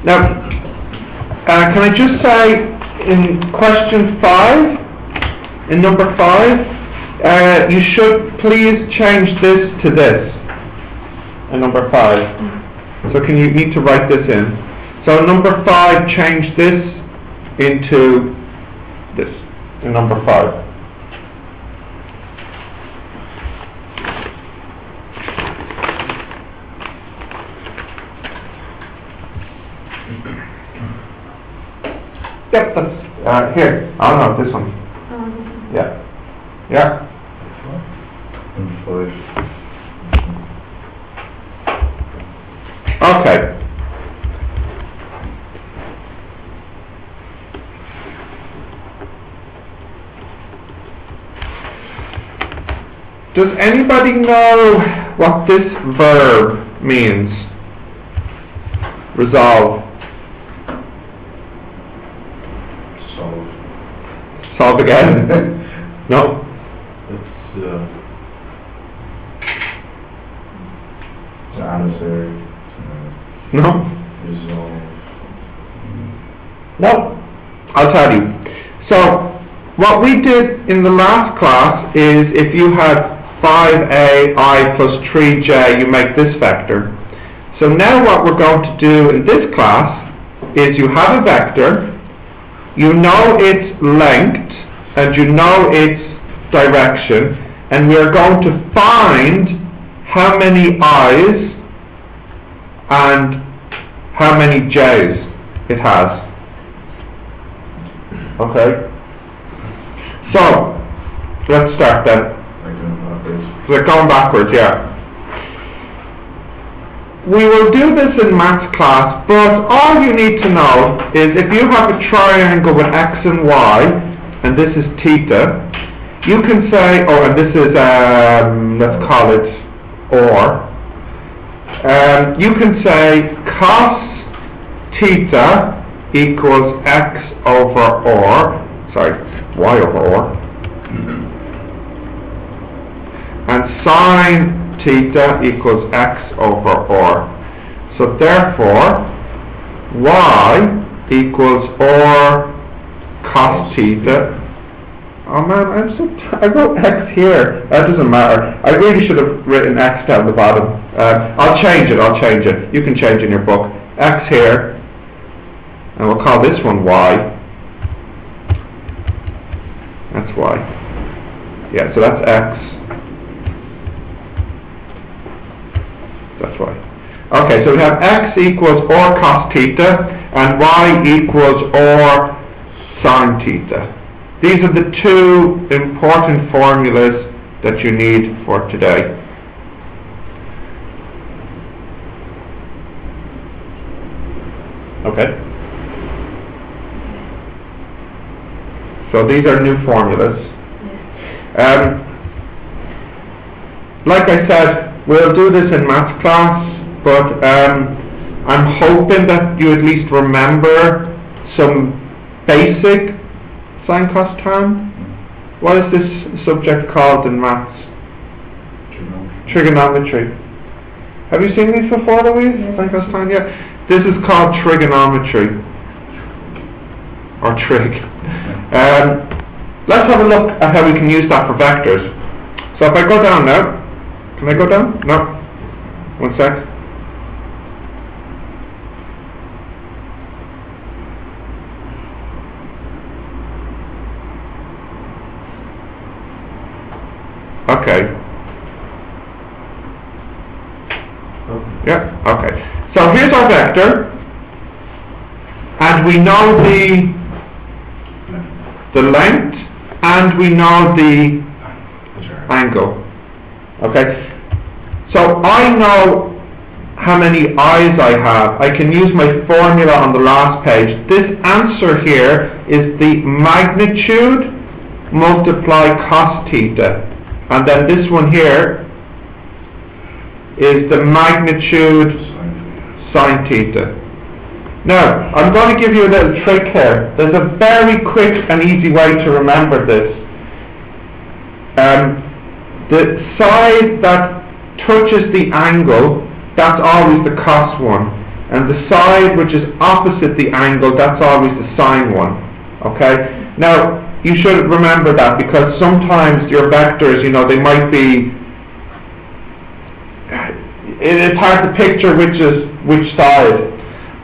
Now, can I just say, in question 5, in number 5, you should please change this to this, in number 5. So you need to write this in. So number 5, change this into this, in number 5. Yep, that's, here. Oh no, this one. Yeah. Yeah. Okay. Does anybody know what this verb means? Resolve. Solve again? No? It's adversary. No? Resolve. No. I'll tell you. So, what we did in the last class is if you had 5a I plus 3j, you make this vector. So now what we're going to do in this class is you have a vector, you know its length, and you know its direction, and we're going to find how many i's and how many j's it has. Okay? So, let's start then. We're going backwards, yeah. We will do this in maths class, but all you need to know is if you have a triangle with x and y, and this is theta, you can say, oh, and this is, let's call it or. You can say cos theta equals x over or, sorry, y over or, and sine theta equals x over or. So therefore, y equals or cos theta. Oh man, I wrote x here. That doesn't matter. I really should have written x down the bottom. I'll change it. You can change in your book. X here, and we'll call this one y. That's y. Yeah, so that's x. That's y. Okay, so we have x equals or cos theta, and y equals or sine theta. These are the two important formulas that you need for today. Okay? So these are new formulas. Like I said, we'll do this in maths class, but I'm hoping that you at least remember some basic sine cos tan. What is this subject called in maths? Trigonometry. Have you seen these before, Louise? Sine cos tan, yeah. This is called trigonometry, or trig. Let's have a look at how we can use that for vectors. So if I go down now, can I go down? No. 1 sec. Okay. Yeah, okay. So here's our vector, and we know the length, and we know the angle. Okay. So I know how many i's I have. I can use my formula on the last page. This answer here is the magnitude multiply cos theta. And then this one here is the magnitude sine theta. Now, I'm going to give you a little trick here. There's a very quick and easy way to remember this. The side that touches the angle, that's always the cos one. and the side which is opposite the angle, that's always the sine one. Okay? Now, you should remember that, because sometimes your vectors, you know, they might be, it's hard to picture which side.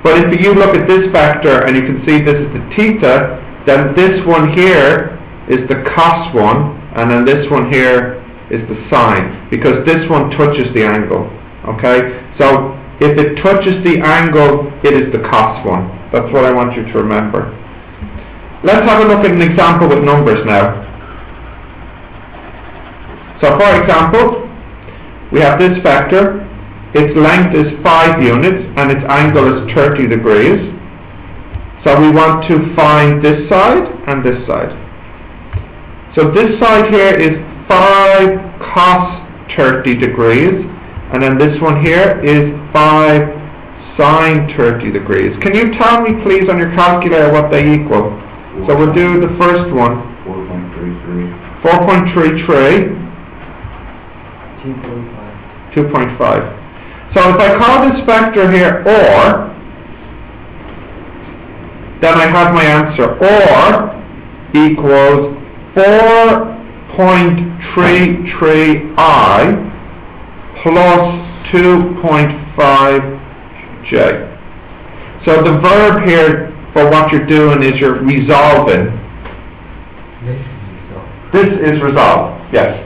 But if you look at this vector and you can see this is the theta, then this one here is the cos one, and then this one here is the sine, because this one touches the angle. Okay? So if it touches the angle, it is the cos one. That's what I want you to remember. Let's have a look at an example with numbers now. So for example, we have this vector. Its length is 5 units and its angle is 30 degrees. So we want to find this side and this side. So this side here is 5 cos 30 degrees, and then this one here is 5 sine 30 degrees. Can you tell me please on your calculator what they equal? So we'll do the first one. 4.33. 4.33. 2.5. So if I call this vector here or, then I have my answer. Or equals 4.33i plus 2.5j. So the verb here for what you're doing is you're resolving. This is resolve, yes.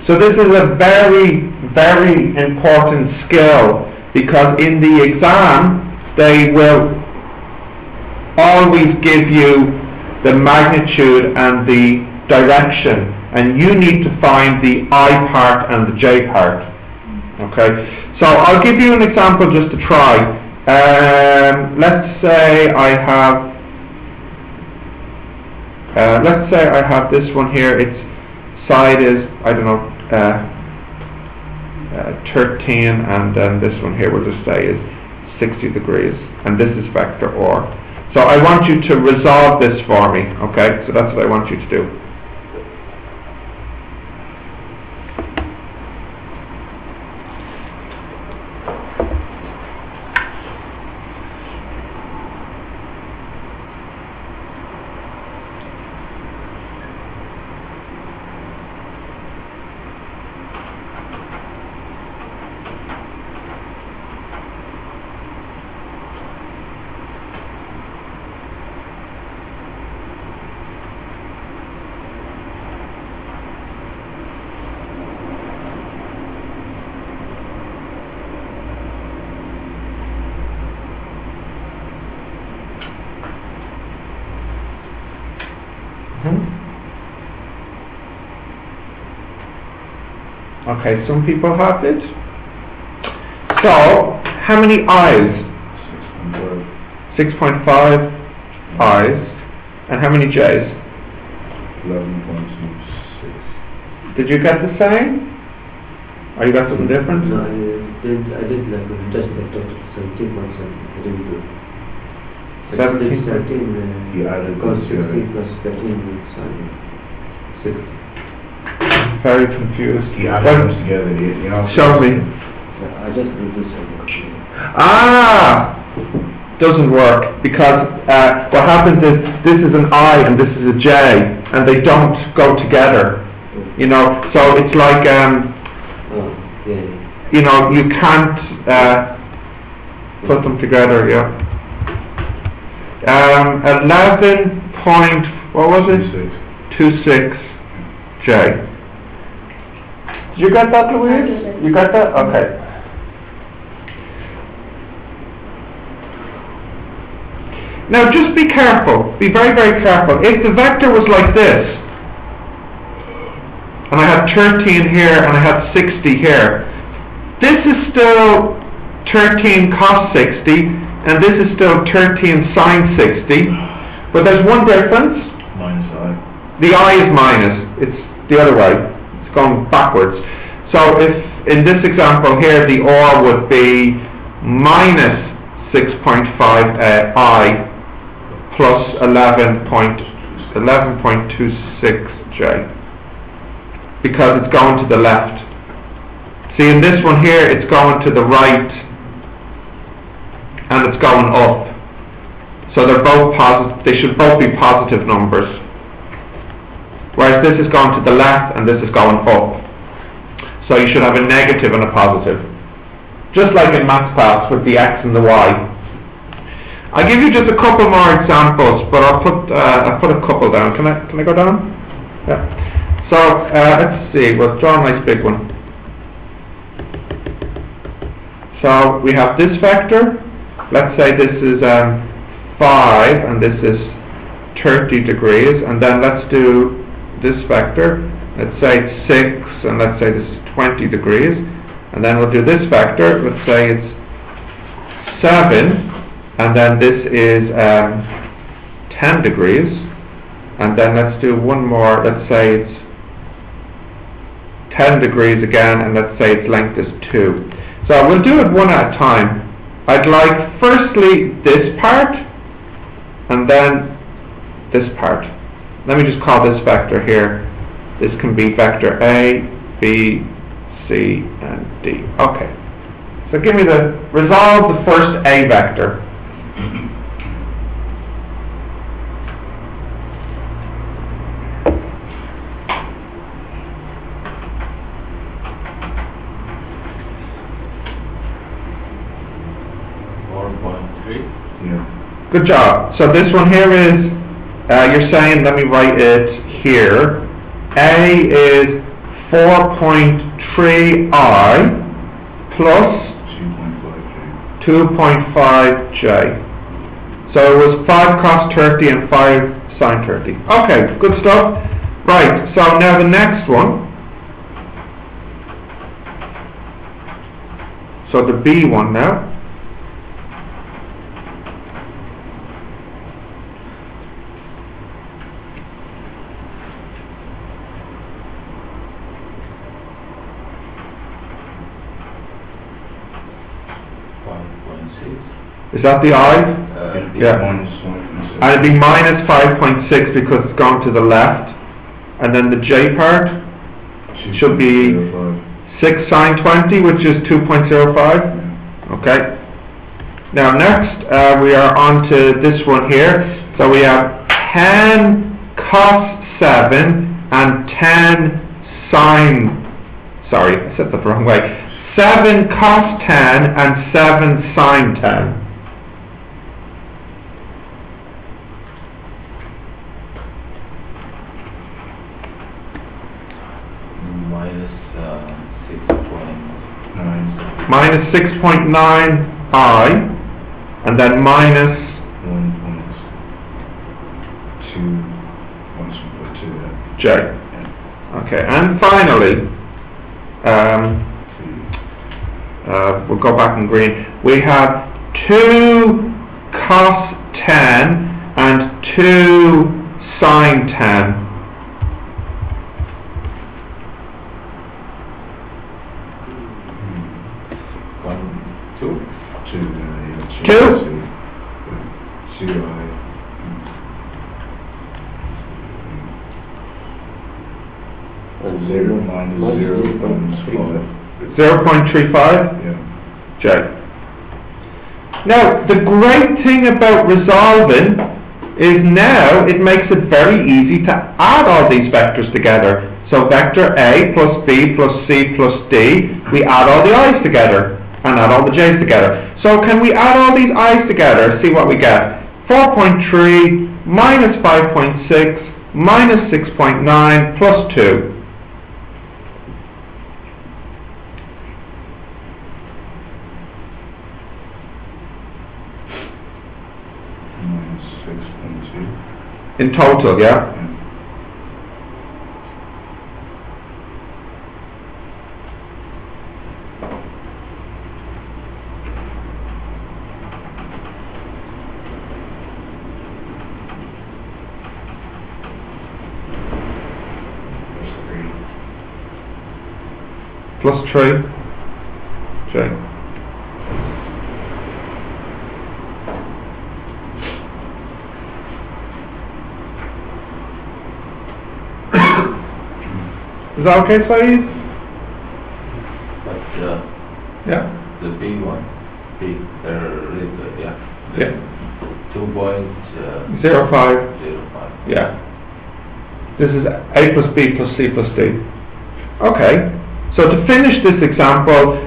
So this is a very, very important skill, because in the exam they will always give you the magnitude and the direction, and you need to find the I part and the J part. Okay, so I'll give you an example just to try. Let's say I have this one here. Its side is, I don't know, 13, and then this one here we'll just say is 60 degrees, and this is vector or. So I want you to resolve this for me, okay? So that's what I want you to do. Okay, some people have it. So, how many I's? 6.5 I's. And how many J's? 11.26. Did you get the same? Or you got something different? No, I did like just the total 17.7. I didn't do 17. 13, You added because those together. 16 plus 13 is 60. Very confused. You added Well, them together, you know. show me. I just did this one. Ah! Doesn't work, because what happens is this is an I and this is a J, and they don't go together. You know, so it's like you know, you can't put them together. Yeah. 11 point, what was it? 26 J. Did you get that, Louise? You got that? Okay. Now just be careful, be very, very careful. If the vector was like this, and I had 13 here and I had 60 here, this is still 13 cos 60, and this is still 13 sine 60, but there's one difference. Minus I. The I is minus, it's the other way, it's going backwards. So if, in this example here, the OR would be minus 6.5 I plus 11.26 J. because it's going to the left. See, in this one here, it's going to the right, and it's going up. So they're both positive. They should both be positive numbers. Whereas this is going to the left, and this is going up. So you should have a negative and a positive. Just like in maths class with the x and the y. I'll give you just a couple more examples, but I'll put a couple down. Can I go down? Yeah. So let's see. We'll draw a nice big one. So we have this vector. Let's say this is 5, and this is 30 degrees, and then let's do this vector. Let's say it's 6, and let's say this is 20 degrees, and then we'll do this vector. Let's say it's 7. And then this is 10 degrees, and then let's do one more. Let's say it's 10 degrees again, and let's say its length is 2. So we'll do it one at a time. I'd like firstly this part, and then this part. Let me just call this vector here. This can be vector A, B, C, and D. Okay. So give me resolve the first A vector. Good job. So this one here is, you're saying, let me write it here. A is 4.3i plus 2.5j. So it was 5 cos 30 and 5 sin 30. Okay, good stuff. Right, so now the next one. So the B one now. Is that the I? Yeah. And it'd be minus 5.6 because it's gone to the left. And then the J part should be 6 sine 20, which is 2.05. Okay. Now next we are on to this one here. So we have 10 cos 7 and 10 sine, sorry, I said that the wrong way. 7 cos 10 and 7 sine 10. Minus 6.9i, and then minus 1.2 j. Okay, and finally, we'll go back in green. We have 2 cos 10 and 2 sine 10. Zero minus 0.35. 0.35? Yeah. J. Now, the great thing about resolving is now it makes it very easy to add all these vectors together. So vector A plus B plus C plus D, we add all the i's together and add all the j's together. So can we add all these i's together, see what we get? 4.3 minus 5.6 minus 6.9 plus 2. In total, yeah? Plus 3, J. Is that okay, Saeed? But Yeah. the big one, yeah. Yeah. 2.05. 05. Yeah. This is A plus B plus C plus D. Okay. So to finish this example,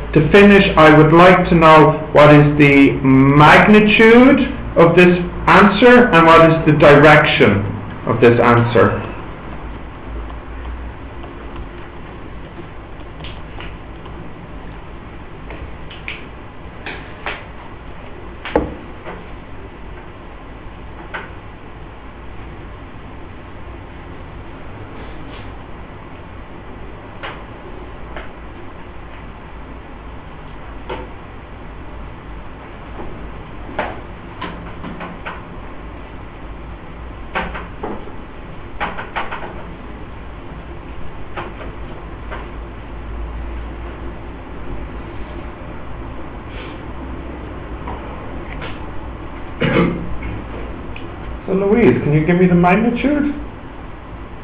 I would like to know what is the magnitude of this answer and what is the direction of this answer. So Louise, can you give me the magnitude?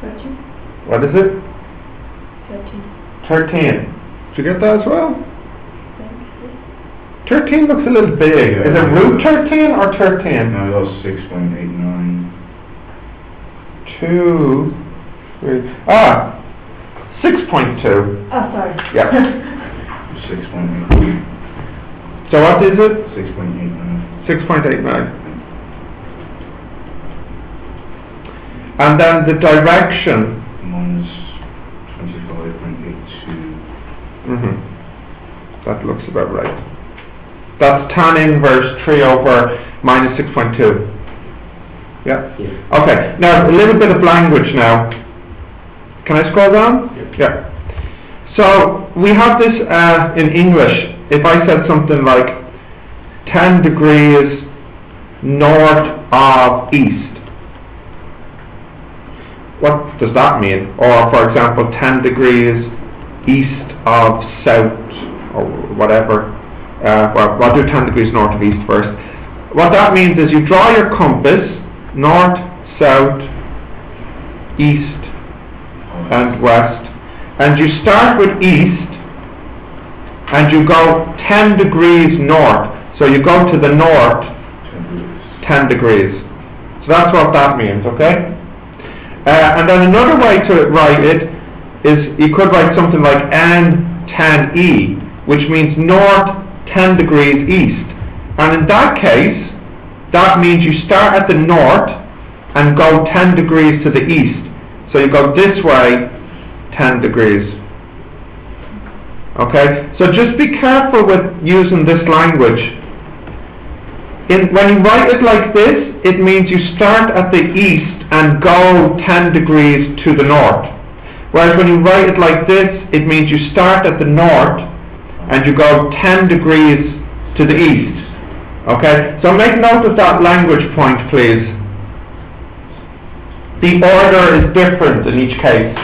13. What is it? 13. 13. Did you get that as well? Thanks. 13 looks a little big. Yeah. Is it root 13 or 13? No, that was 6.89. 2, 3, 6.2. Oh, sorry. Yeah. 6.89. So what is it? 6.89. 6.89. And then the direction. Minus 25.82. That looks about right. That's tan inverse 3 over minus 6.2. Yeah? Yeah. Okay, now a little bit of language now. Can I scroll down? Yeah. So we have this in English. If I said something like 10 degrees north of east, what does that mean? Or for example, 10 degrees east of south, or whatever. Well, we'll do 10 degrees north of east first. What that means is you draw your compass, north, south, east, and west, and you start with east, and you go 10 degrees north. So you go to the north 10 degrees. So that's what that means, okay? And then another way to write it is you could write something like N10E, which means north 10 degrees east. And in that case, that means you start at the north and go 10 degrees to the east. So you go this way 10 degrees. Okay? So just be careful with using this language. When you write it like this, it means you start at the east and go 10 degrees to the north. Whereas when you write it like this, it means you start at the north and you go 10 degrees to the east. Okay? So make note of that language point, please. The order is different in each case.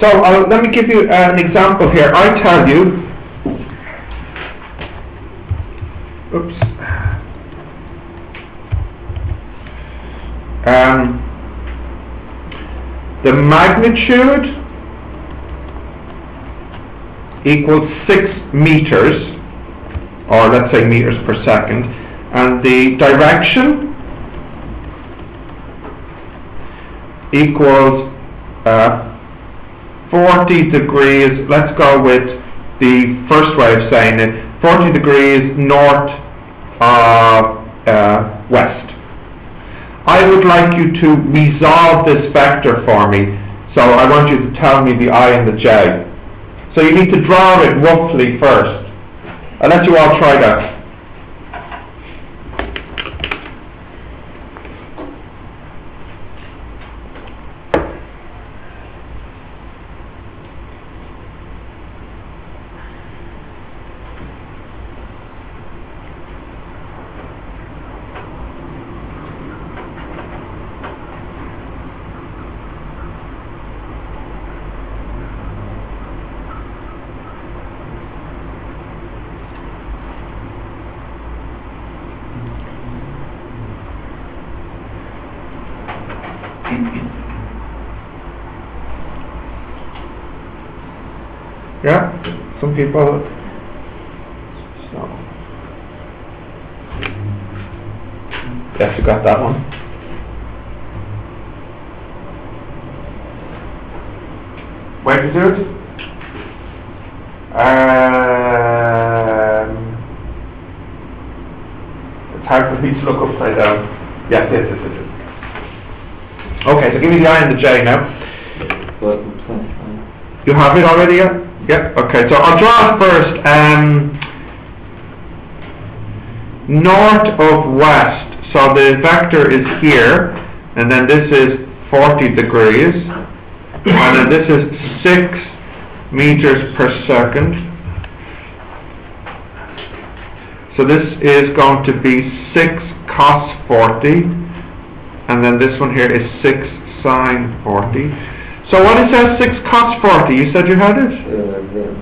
So let me give you an example here. I tell you, the magnitude equals 6 meters, or let's say meters per second, and the direction equals 40 degrees, let's go with the first way of saying it, 40 degrees north of west. I would like you to resolve this vector for me, so I want you to tell me the I and the J. So you need to draw it roughly first. I'll let you all try that. Yeah? Some people... So... Yes, you got that one. Where did you do it? It's hard for me to look upside down. Yes. Okay, so give me the I and the J now. But You have it already, yeah? Yeah, okay, so I'll draw it first. North of west, so the vector is here, and then this is 40 degrees, and then this is 6 meters per second. So this is going to be 6 cos 40, and then this one here is 6 sine 40. So what is that 6 cos 40? You said you had it?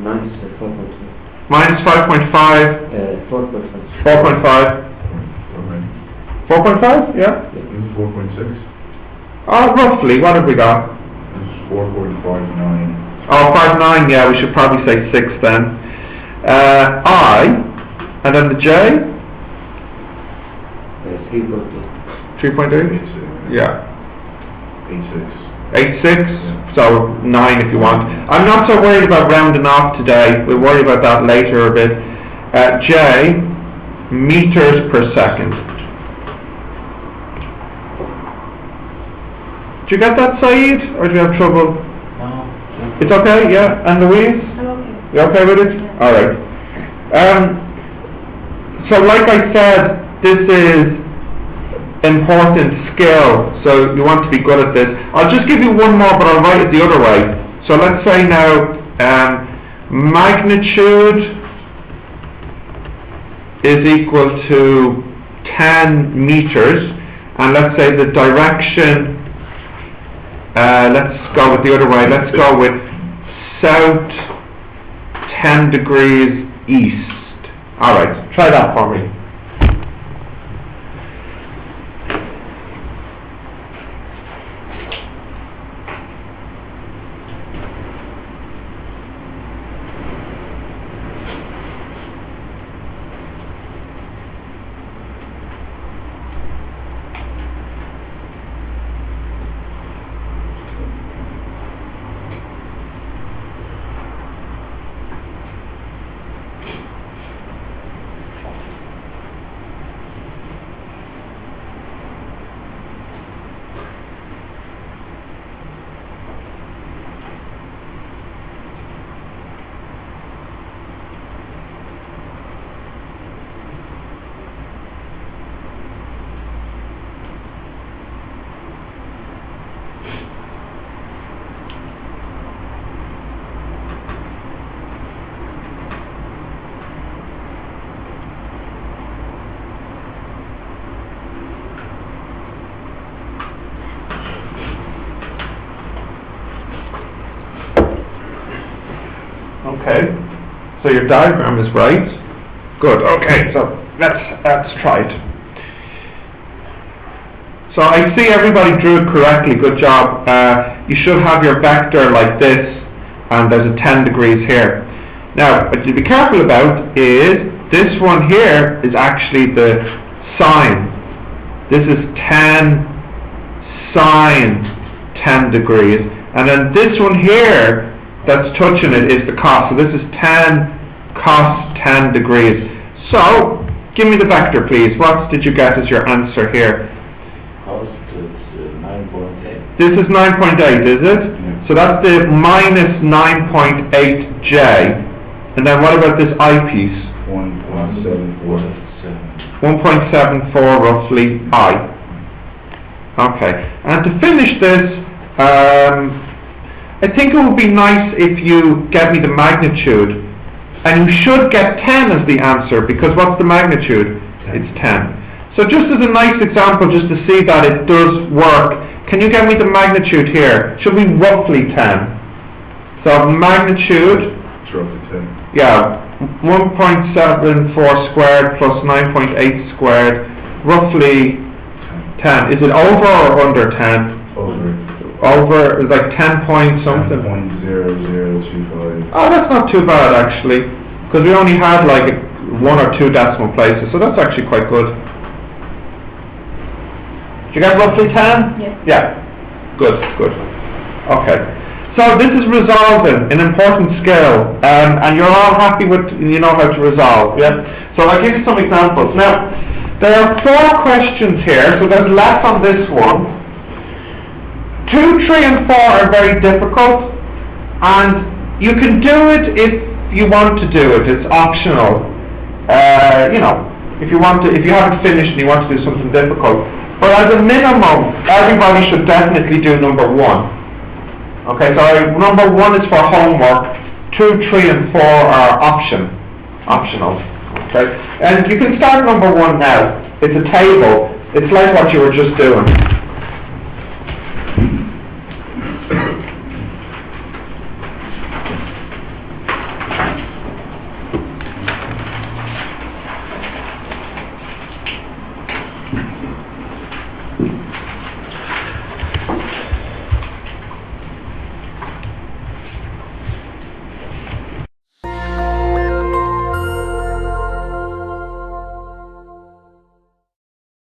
minus 4.2. Minus 5.5. 4.5. 4.5. 4.5? Yeah. This is 4.6. Roughly. What have we got? This is 4.59. Oh, 5.9. Yeah, we should probably say 6 then. I, and then the J. 3.2. 3.8. Yeah. 8.6. 8.6. So 9 if you want. I'm not so worried about rounding off today. We'll worry about that later a bit. J, meters per second. Do you get that, Saeed, or do you have trouble? No. It's okay, yeah? And Louise? I'm okay. You okay with it? Yeah. Alright. So like I said, this is important skill, so you want to be good at this. I'll just give you one more, but I'll write it the other way. So let's say now, magnitude is equal to 10 meters, and let's say the direction, let's go with the other way, let's go with south 10 degrees east. Alright, try that for me. Okay, so your diagram is right. Good, okay, so let's try it. So I see everybody drew it correctly, good job. You should have your vector like this, and there's a 10 degrees here. Now, what you be careful about is, this one here is actually the sine. This is 10 sine 10 degrees, and then this one here, that's touching it, is the cos. So this is 10 cos 10 degrees. So, give me the vector please. What did you get as your answer here? Cos is 9.8. This is 9.8, is it? Yeah. So that's the minus 9.8j. And then what about this eyepiece? 1.74. 1.74 roughly I. Okay. And to finish this, I think it would be nice if you get me the magnitude, and you should get 10 as the answer, because what's the magnitude? 10. It's 10. So just as a nice example, just to see that it does work, can you get me the magnitude here? Should be roughly 10. So magnitude, It's roughly 10. yeah, 1.74 squared plus 9.8 squared, roughly 10. Is it over or under 10? Over. over, like 10 point something. 10.0025. Oh, that's not too bad actually, because we only had like 1 or 2 decimal places, so that's actually quite good. Did you get roughly 10? Yeah. Yeah. Good, good. Okay. So this is resolving, an important skill, and you're all happy with, you know how to resolve, yeah? So I'll give you some examples. Now, there are 4 questions here, so there's less on this one. 2, 3 and 4 are very difficult, and you can do it if you want to do it, it's optional. You know, if you haven't finished and you want to do something difficult. But as a minimum, everybody should definitely do number 1. Okay, so number 1 is for homework, 2, 3 and 4 are optional. Okay, and you can start number 1 now. It's a table. It's like what you were just doing.